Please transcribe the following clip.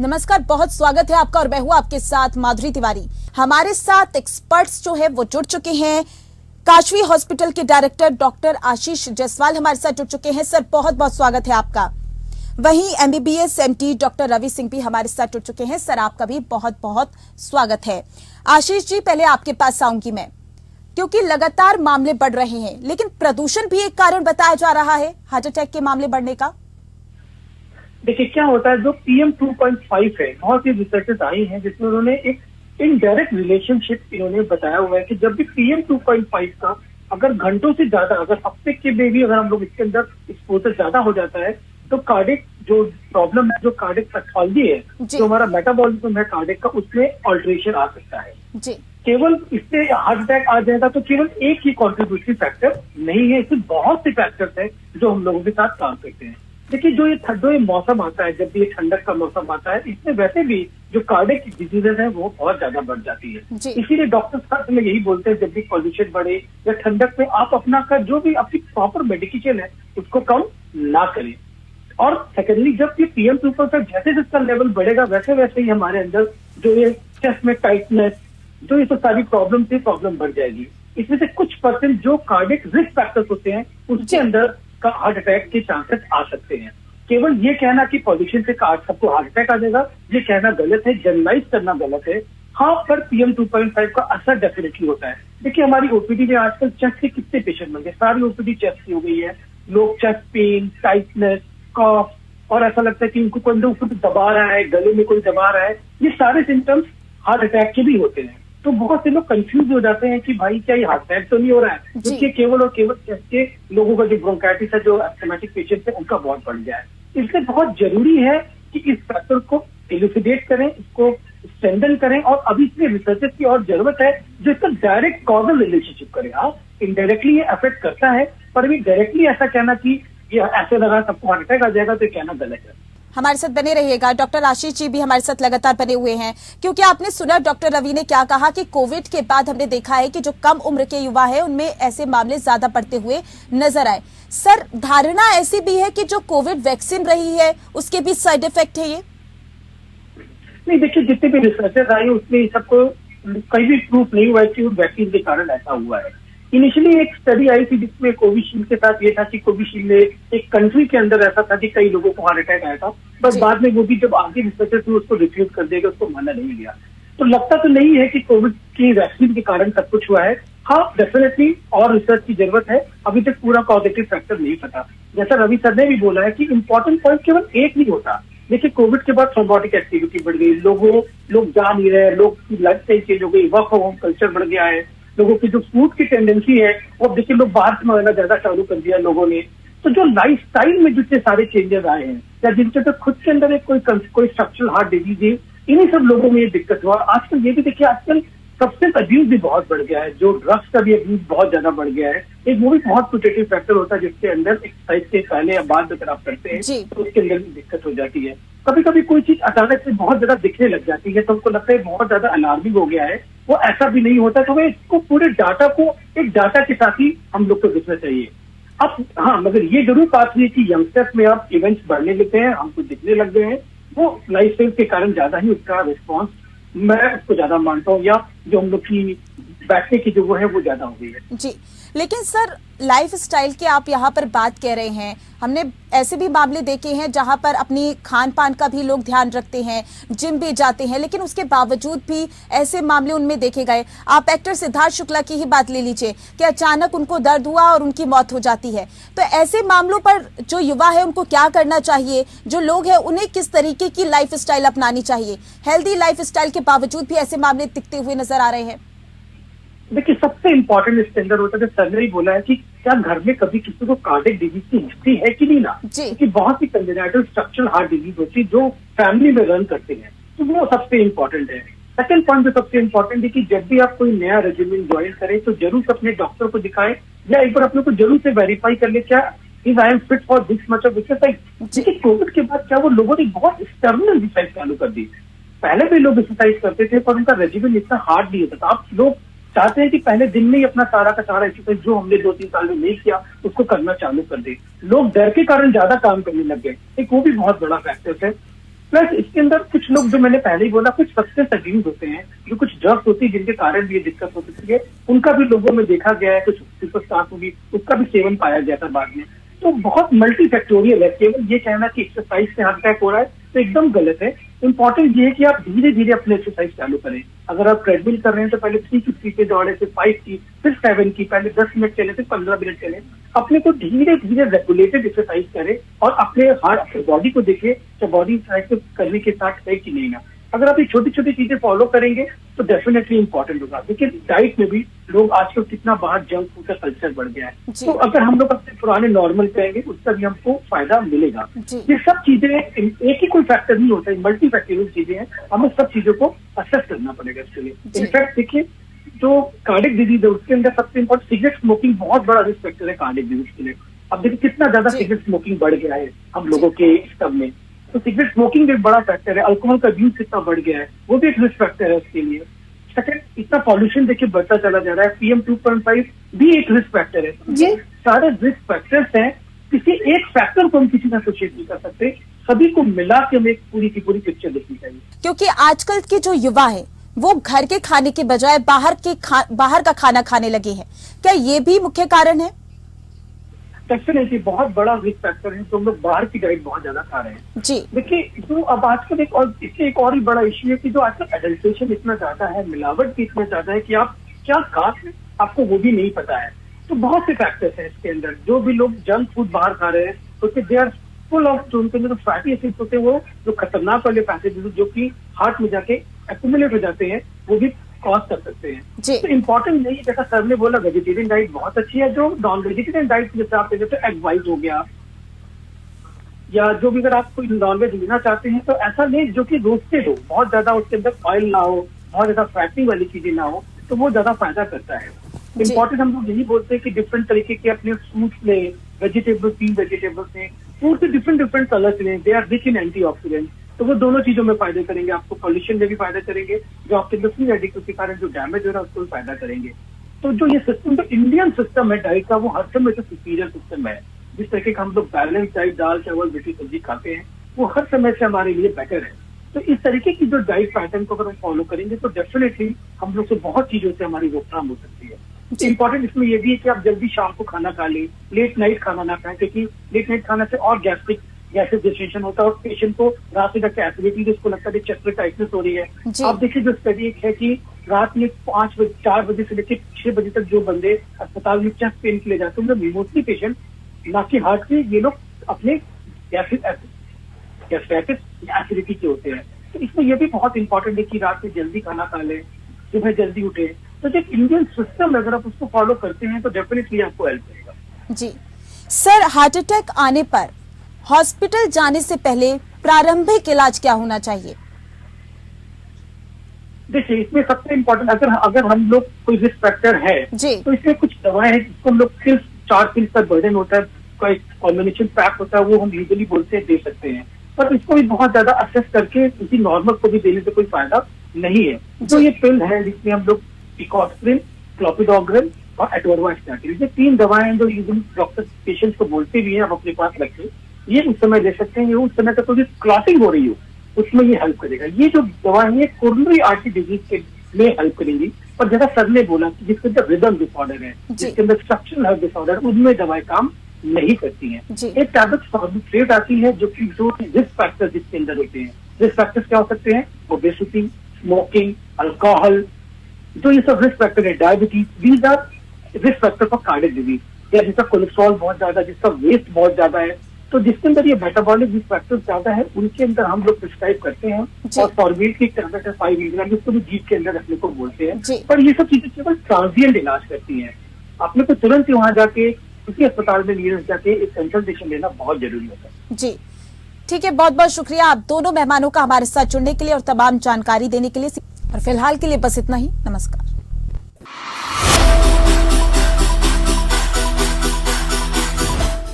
नमस्कार, बहुत स्वागत है आपका और मैं हूं आपके साथ माधुरी तिवारी। हमारे साथ एक्सपर्ट्स जो है वो जुड़ चुके हैं। काशवी हॉस्पिटल के डायरेक्टर डॉक्टर आशीष जायसवाल हमारे साथ जुड़ चुके हैं। सर, बहुत बहुत स्वागत है आपका। वहीं MBBS MD doctor Ravi Singh भी हमारे साथ जुड़ चुके हैं। सर, आपका भी बहुत बहुत स्वागत है। आशीष जी, पहले आपके पास आऊंगी मैं, क्योंकि लगातार मामले बढ़ रहे हैं, लेकिन प्रदूषण भी एक कारण बताया जा रहा है हार्ट अटैक के मामले बढ़ने का। देखिए क्या होता है, जो PM 2.5 है, बहुत सी रिसर्चेस आई हैं जिसमें उन्होंने एक इनडायरेक्ट रिलेशनशिप इन्होंने बताया हुआ है कि जब भी PM 2.5 का अगर घंटों से ज्यादा, अगर हफ्ते के में भी अगर हम लोग इसके अंदर एक्सपोजर ज्यादा हो जाता है तो कार्डिक जो प्रॉब्लम है, जो कार्डिक पैथोलॉजी है, जो हमारा मेटाबॉलिज्म है कार्डिक का, उसमें ऑल्ट्रेशन आ सकता है जी। केवल इससे हार्ट अटैक आ जाएगा तो केवल एक ही कॉन्ट्रीब्यूटरी फैक्टर नहीं है, इसमें बहुत से फैक्टर्स हैं जो हम लोगों के साथ काम करते हैं। देखिए जो ये मौसम आता है, जब भी ये ठंडक का मौसम आता है, इसमें वैसे भी जो कार्डिक डिजीजेज है वो बहुत ज्यादा बढ़ जाती है। इसीलिए डॉक्टर्स साथ में यही बोलते हैं, जब भी पॉल्यूशन बढ़े या ठंडक में आप अपना का जो भी अपनी प्रॉपर मेडिकेशन है उसको कम ना करें। और सेकेंडली, जब ये PM 2.5 जैसे जिसका लेवल बढ़ेगा वैसे वैसे ही हमारे अंदर जो ये चेस्ट में टाइटनेस, जो ये सारी प्रॉब्लम बढ़ जाएगी। इसमें से कुछ परसेंट जो कार्डिक रिस्क फैक्टर्स होते हैं उसके अंदर का हार्ट अटैक के चांसेस आ सकते हैं। केवल ये कहना कि पॉल्यूशन से सबको हार्ट अटैक आ जाएगा, ये कहना गलत है, जनरलाइज करना गलत है। हाँ, पर PM 2.5 का असर डेफिनेटली होता है। देखिए हमारी ओपीडी में आजकल चेस्ट के कितने पेशेंट बन गए, सारी ओपीडी चेस्ट की हो गई है। लोग चेस्ट पेन, टाइटनेस, कॉफ, और ऐसा लगता है कि उनको कोई दबा रहा है, गले में कोई दबा रहा है, ये सारे सिम्टम्स हार्ट अटैक के भी होते हैं। तो बहुत से लोग कंफ्यूज हो जाते हैं कि भाई क्या ये हार्ट अटैक तो नहीं हो रहा है, क्योंकि केवल और केवल चेस्ट के लोगों का जो ब्रोंकाइटिस है, जो एस्थमेटिक पेशेंट है, उनका बहुत बढ़ गया है। इसलिए बहुत जरूरी है कि इस फैक्टर को इलुसिडेट करें, इसको स्ट्रेंथन करें, और अभी इसमें रिसर्चेस की और जरूरत है जो इसका डायरेक्ट कॉजल रिलेशनशिप करे। हाँ, इनडायरेक्टली ये अफेक्ट करता है, पर अभी डायरेक्टली ऐसा कहना कि ये ऐसे लगा सबको हार्ट अटैक आ जाएगा तो कहना गलत है। हमारे साथ बने रहिएगा। डॉक्टर आशीष जी भी हमारे साथ लगातार बने हुए हैं, क्योंकि आपने सुना डॉक्टर रवि ने क्या कहा कि कोविड के बाद हमने देखा है कि जो कम उम्र के युवा है उनमें ऐसे मामले ज्यादा बढ़ते हुए नजर आए। सर, धारणा ऐसी भी है कि जो कोविड वैक्सीन रही है उसके भी साइड इफेक्ट है ये? नहीं, देखिए जितने भी रिसर्चेस आई उसमें सबको कहीं भी प्रूफ नहीं हुआ कि वैक्सीन के कारण ऐसा हुआ है। इनिशियली एक स्टडी आई थी जिसमें कोविशील्ड के साथ ये था कि कोविशील्ड में एक कंट्री के अंदर ऐसा था कि कई लोगों को हार्ट अटैक आया था, पर बाद में वो भी जब आगे रिसर्चर्स ने उसको रिफ्यूज कर दिया, उसको माना नहीं गया। तो लगता तो नहीं है कि कोविड की वैक्सीन के कारण सब कुछ हुआ है। हाँ, डेफिनेटली और रिसर्च की जरूरत है, अभी तक पूरा पॉजिटिव फैक्टर नहीं पता। जैसा रवि सर ने भी बोला है कि इंपॉर्टेंट पॉइंट केवल एक नहीं होता। देखिए कोविड के बाद थ्रोम्बोटिक एक्टिविटी बढ़ गई, लोग जा नहीं रहे, लोग की लाइफ स्टाइल चेंज हो गई, वर्क फ्रॉम होम कल्चर बढ़ गया है, लोगों की जो फूड की टेंडेंसी है वो देखिए लोग बाहर से मंगाना ज्यादा चालू कर दिया लोगों ने। तो जो लाइफ स्टाइल में जितने सारे चेंजेस आए हैं, या जिनके तो खुद के अंदर एक कोई स्ट्रक्चरल हार्ट डिजीज है, इन्हीं सब लोगों में ये दिक्कत हुआ। आजकल ये भी देखिए, आजकल सब्सटेंस अब्यूज भी बहुत बढ़ गया है, जो ड्रग्स का भी अब्यूज बहुत ज्यादा बढ़ गया है। एक वो भी बहुत प्रोटेक्टिव फैक्टर होता है जिसके अंदर एक्सरसाइज के पहले या बाद अगर आप करते हैं तो उसके अंदर भी दिक्कत हो जाती है। कभी कभी कोई चीज अचानक से बहुत ज्यादा दिखने लग जाती है तो हमको लगता है बहुत ज्यादा अलार्मिंग हो गया है, वो ऐसा भी नहीं होता। तो इसको पूरे डाटा को एक डाटा के साथ ही हम लोग को देखना चाहिए। अब हाँ, मगर ये जरूर बात हुई कि यंगस्टर्स में अब इवेंट्स बढ़ने लगते हैं, हमको दिखने लग गए हैं, वो लाइफ स्टाइल के कारण ज्यादा ही उसका रिस्पॉन्स मैं उसको ज्यादा मानता हूँ, या जो हम लोग की बैठने की जो वो है वो ज्यादा हो गई है जी। लेकिन सर, लाइफ स्टाइल की आप यहाँ पर बात कह रहे हैं, हमने ऐसे भी मामले देखे हैं जहाँ पर अपनी खान पान का भी लोग ध्यान रखते हैं, जिम भी जाते हैं, लेकिन उसके बावजूद भी ऐसे मामले उनमें देखे गए। आप एक्टर सिद्धार्थ शुक्ला की ही बात ले लीजिए कि अचानक उनको दर्द हुआ और उनकी मौत हो जाती है। तो ऐसे मामलों पर जो युवा है उनको क्या करना चाहिए, जो लोग हैं उन्हें किस तरीके की लाइफ स्टाइल अपनानी चाहिए? हेल्दी लाइफ स्टाइल के बावजूद भी ऐसे मामले दिखते हुए नजर आ रहे हैं। देखिए सबसे इम्पोर्टेंट इसके अंदर होता है, सर ने ही बोला है कि क्या घर में कभी किसी को कार्डिक डिजीज की हिस्ट्री है कि नहीं ना, क्योंकि बहुत सी कंजेनाइटल स्ट्रक्चरल हार्ट डिजीज होती है जो फैमिली में रन करते हैं, तो वो सबसे इम्पोर्टेंट है। सेकंड पॉइंट जो सबसे इम्पोर्टेंट है कि जब भी आप कोई नया रेजिमेंट ज्वाइन करें तो जरूर अपने डॉक्टर को दिखाएं, या एक बार अपने को जरूर से वेरीफाई कर ले क्या is I am fit for this much of exercise. देखिए कोविड के बाद क्या वो लोगों ने बहुत एक्सटर्नल एक्सरसाइज चालू कर दी। पहले भी लोग एक्सरसाइज करते थे पर उनका रेजिमेंट इतना हार्ड नहीं होता था। आप लोग चाहते हैं कि पहले दिन में ही अपना सारा का सारा एक्सरसाइज जो हमने 2-3 साल में नहीं किया उसको करना चालू कर दे। लोग डर के कारण ज्यादा काम करने लग गए, एक वो भी बहुत बड़ा फैक्टर है। प्लस इसके अंदर कुछ लोग, जो मैंने पहले ही बोला, कुछ सब्सटेंस अब्यूज होते हैं, जो कुछ ड्रग्स होती है जिनके कारण भी ये दिक्कत हो सकती है, उनका भी लोगों में देखा गया है, कुछ सुपरस्टार को भी उसका भी सेवन पाया गया था बाद में। तो बहुत मल्टी फैक्टोरियल है। केवल ये कहना कि एक्सरसाइज से हार्ट अटैक हो रहा है तो एकदम गलत है। इंपॉर्टेंट ये है कि आप धीरे धीरे अपने एक्सरसाइज चालू करें। अगर आप ट्रेडमिल कर रहे हैं तो पहले 3 की स्पीड पे दौड़े, फिर 5 की, फिर 7 की, पहले 10 मिनट चले, फिर 15 मिनट चले। अपने को धीरे धीरे रेगुलेटेड एक्सरसाइज करें और अपने हार्ट, अपने बॉडी को देखिए तो बॉडी एक्सरसाइज करने के साथ है कि नहीं ना। अगर आप ये छोटी छोटी चीजें फॉलो करेंगे तो डेफिनेटली इंपॉर्टेंट होगा। देखिए डाइट में भी लोग आजकल कितना बाहर जंक फूड का कल्चर बढ़ गया है, तो अगर हम लोग अपने पुराने नॉर्मल करेंगे उसका भी हमको फायदा मिलेगा। ये सब चीजें एक ही कोई फैक्टर नहीं होता है, मल्टी फैक्टोरियल चीजें हैं, हमें सब चीजों को असेस करना पड़ेगा इसके लिए। इनफैक्ट देखिए जो कार्डियक डिजीज है उसके अंदर सबसे इम्पोर्टेंट सिगरेट स्मोकिंग बहुत बड़ा रिस्क फैक्टर है कार्डियक डिजीज के लिए। अब देखिए कितना ज्यादा सिगरेट स्मोकिंग बढ़ गया है हम लोगों के सब में, तो सिगरेट स्मोकिंग भी एक बड़ा फैक्टर है। अल्कोहल का यूज कितना बढ़ गया है वो भी एक रिस्क फैक्टर है उसके लिए। सेकंड, इतना पॉल्यूशन देखिए बढ़ता चला जा रहा है, PM 2.5 भी एक रिस्क फैक्टर है। ये सारे रिस्क फैक्टर्स हैं, किसी एक फैक्टर को हम किसी का एसोसिएट नहीं कर सकते, सभी को मिला के हमें पूरी की पूरी पिक्चर देखनी चाहिए। क्योंकि आजकल के जो युवा है वो घर के खाने के बजाय बाहर का खाना खाने लगे हैं, क्या ये भी मुख्य कारण है? डेफिनेटली बहुत बड़ा रिस्क फैक्टर है, तो हम लोग बाहर की डाइट बहुत ज्यादा खा रहे हैं जी। देखिए जो अब आजकल एक और ही बड़ा इश्यू है कि जो आजकल एडल्ट्रेशन इतना ज्यादा है, मिलावट भी इतना ज्यादा है कि आप क्या खा रहे हैं आपको वो भी नहीं पता है। तो बहुत से फैक्टर्स हैं इसके अंदर। जो भी लोग जंक फूड बाहर खा रहे हैं उसके दे आर फुल ऑफ, जो उनके अंदर फैटी एसिड्स होते हैं वो जो खतरनाक वाले फैटी एसिड्स जो कि हार्ट में जाके एक्यूमुलेट हो जाते हैं वो भी कॉज कर सकते हैं। तो इम्पोर्टेंट नहीं, जैसा सर ने बोला वेजिटेरियन डाइट बहुत अच्छी है। जो नॉन वेजिटेरियन डाइट जैसे आप लेते हैं एग वाइट हो गया, या जो भी अगर आप कोई नॉनवेज लेना चाहते हैं तो ऐसा लें जो कि रोस्टेड हो, बहुत ज्यादा उसके अंदर ऑयल ना हो, बहुत ज्यादा फैटिंग वाली चीजें ना हो, तो वो ज्यादा फायदा करता है। इम्पोर्टेंट हम लोग यही बोलते हैं कि डिफरेंट तरीके के अपने फ्रूट्स लें, वेजिटेबल्स, ग्रीन वेजिटेबल्स लें, फूड के डिफरेंट कलर्स लें, they are rich in antioxidant, तो वो दोनों चीजों में फायदे करेंगे। आपको पॉल्यूशन में भी फायदा करेंगे, जो आपके अंदर फ्री रेडिकल्स के कारण जो डैमेज हो रहा है उसको भी फायदा करेंगे। तो जो ये सिस्टम, जो इंडियन सिस्टम है डाइट का, वो हर समय से सुपीरियर सिस्टम है। जिस तरीके का हम लोग बैलेंस डाइट, दाल चावल रोटी सब्जी खाते हैं, वो हर समय से हमारे लिए बेटर है। तो इस तरीके की जो डाइट पैटर्न को अगर हम फॉलो करेंगे तो डेफिनेटली हम लोग से बहुत चीजों से हमारी रोकथाम हो सकती है। इंपॉर्टेंट इसमें ये भी है कि आप जल्दी शाम को खाना खा लें, लेट नाइट खाना ना खाएं, क्योंकि लेट नाइट खाने से और गैस्ट्रिक डिस्ट्रेशन होता है और पेशेंट को रात में जाकर एसिडिटी, जिसको लगता है चेस्ट टाइटनेस हो रही है। आप देखिए जो स्टडी एक है कि रात में 4 बजे से लेकर 6 बजे तक जो बंदे अस्पताल में चेस्ट पेन के लिए जाते हैं उनमें मोस्टली पेशेंट ना कि हार्ट के, ये लोग अपने गैस्ट्राइटिस या एसिडिटी के होते हैं। तो इसमें यह भी बहुत इंपॉर्टेंट है कि रात में जल्दी खाना खा लें, सुबह जल्दी उठे। तो जो इंडियन सिस्टम अगर आप उसको फॉलो करते हैं तो डेफिनेटली आपको हेल्प करेगा। जी सर, हार्ट अटैक आने पर हॉस्पिटल जाने से पहले प्रारंभिक इलाज क्या होना चाहिए? देखिए इसमें सबसे इम्पोर्टेंट, अगर हम लोग कोई रिस्क फैक्टर है तो इसमें कुछ दवाएं हैं जिसको हम लोग सिर्फ 4 पिल्स का बर्डन होता है, कोई कॉम्बिनेशन पैक होता है, वो हम यूजुअली बोलते हैं दे सकते हैं। पर इसको भी बहुत ज्यादा असेस करके किसी नॉर्मल को भी देने से कोई फायदा नहीं है। जो ये पिल है जिसमें हम लोग इकोस्प्रिन, क्लोपिडोग्रेल और एटोरवास्टैटिन, ये 3 दवाएं हैं जो यूजुअली डॉक्टर पेशेंट्स को बोलते भी हैं आप अपने पास रखें, ये उस समय ले सकते हैं। ये उस समय तक तो क्लॉटिंग हो रही हो उसमें ये हेल्प करेगा। ये जो दवा है कोरोनरी आर्टरी डिजीज के में हेल्प करेंगी। पर जैसा सर ने बोला कि जिसके अंदर रिदम डिसऑर्डर है, जिसके अंदर स्ट्रक्चरल हार्ट डिसऑर्डर, उनमें दवाएं काम नहीं करती हैं। एक टैबलेट सॉर्बिट्रेट आती है जो कि जो रिस्क फैक्टर जिसके अंदर होते हैं। रिस्क फैक्टर्स क्या हो सकते हैं? ओबेसिटी, स्मोकिंग, अल्कोहल, जो ये सब रिस्क फैक्टर है, diabetes, these are risk factor for cardiac disease. या जिसका कोलेस्ट्रॉल बहुत ज्यादा, जिसका वेस्ट बहुत ज्यादा है, तो जिसके अंदर ये मेटाबॉलिक रिस्क फैक्टर्स ज्यादा है, उनके अंदर हम लोग प्रिस्क्राइब करते हैं। और फॉर्मील की टैबलेट है 5 मिलीग्राम, जिसको भी जीभ के अंदर रखने को बोलते हैं। पर ये सब चीजें केवल ट्रांजिएंट इलाज करती हैं। आपने को तुरंत ही वहां जाके किसी अस्पताल में नियरेस्ट जाके एक कंसल्टेशन लेना बहुत जरूरी होता है। जी ठीक है, बहुत बहुत शुक्रिया आप दोनों मेहमानों का हमारे साथ जुड़ने के लिए और तमाम जानकारी देने के लिए। और फिलहाल के लिए बस इतना ही। नमस्कार।